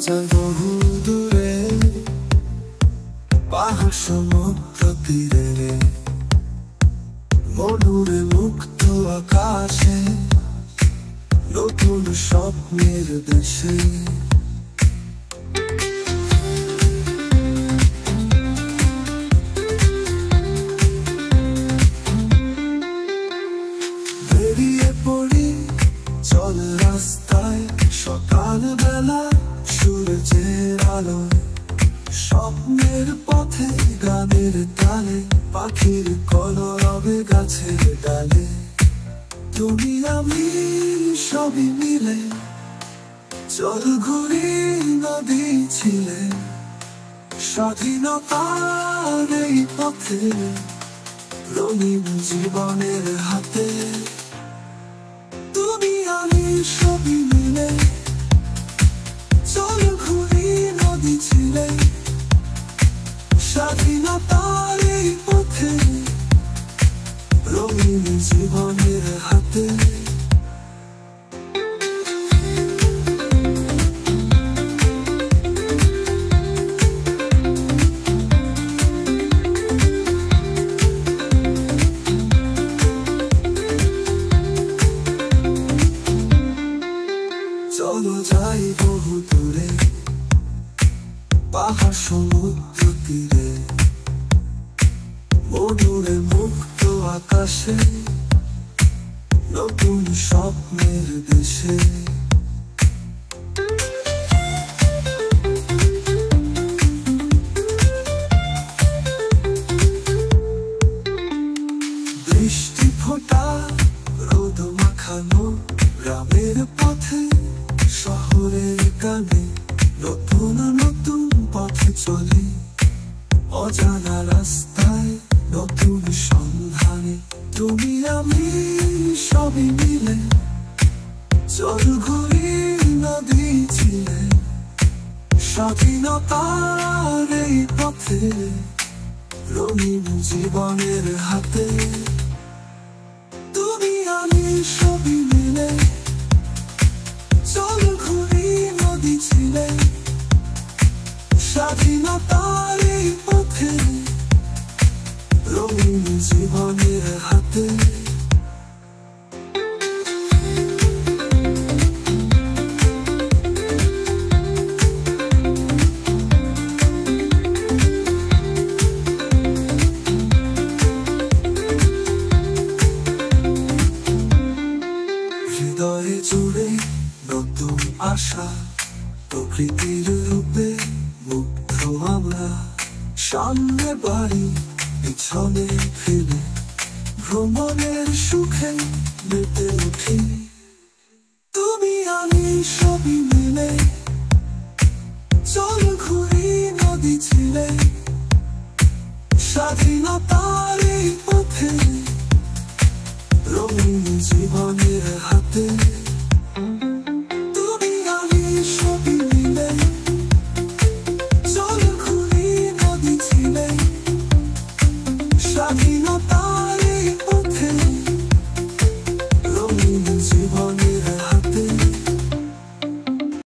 যায় বহু দূরে, পাহাড় সমুদ্র তীরে, মধুরে মুক্ত আকাশে, নতুন স্বপ্নের দেশে। বেরিয়ে পড়ি চল রাস্তায়, সকালবেলা সূর্যের আলোয়, স্বপ্নের পথে গানের তালে, পাখির কলরবে গাছের ডালে। তুমি আমি সবই মিলে চল ঘুরি নদী ছিলে, স্বাধীনতার এই পথে, রঙিন জীবনের হাতে। তুমি আমি সবই মিলে চল ঘুরি নদী ছিলে, স্বাধীনতার এই পথে, রঙিন জীবনের হাতে। চলো যাই বহু দূরে, পাহাড় সমুদ্র তীরে, মধুরে মুক্ত আকাশে, নতুন স্বপ্নের দেশে। বৃষ্টি ফোঁটা রোদ মাখানো গ্রামের পথে, শহরের গানে, নতুন নতুন পথে চলি, অজানা রাস্তায় নতুন সন্ধানে। তুমি আমি সবই মিলে চল ঘুরি নদী ছিলে, স্বাধীনতার এই পথে, রঙিন জীবনের হাতে। তুমি আমি সবই মিলে চল ঘুরি নদী ছিলে, স্বাধীনতার এই পথে, রঙিন জীবনের হাতে। হৃদয়ে জুড়ে নতুন আশা, প্রকৃতির রূপে মুগ্ধ আমরা, সামনে বাড়ি পিছনে ফিরে, ভ্রমণের সুখে মেতে উঠি। তুমি আমি সবই মিলে চল ঘুরি নদী ছিলে, স্বাধীনতার এই পথে,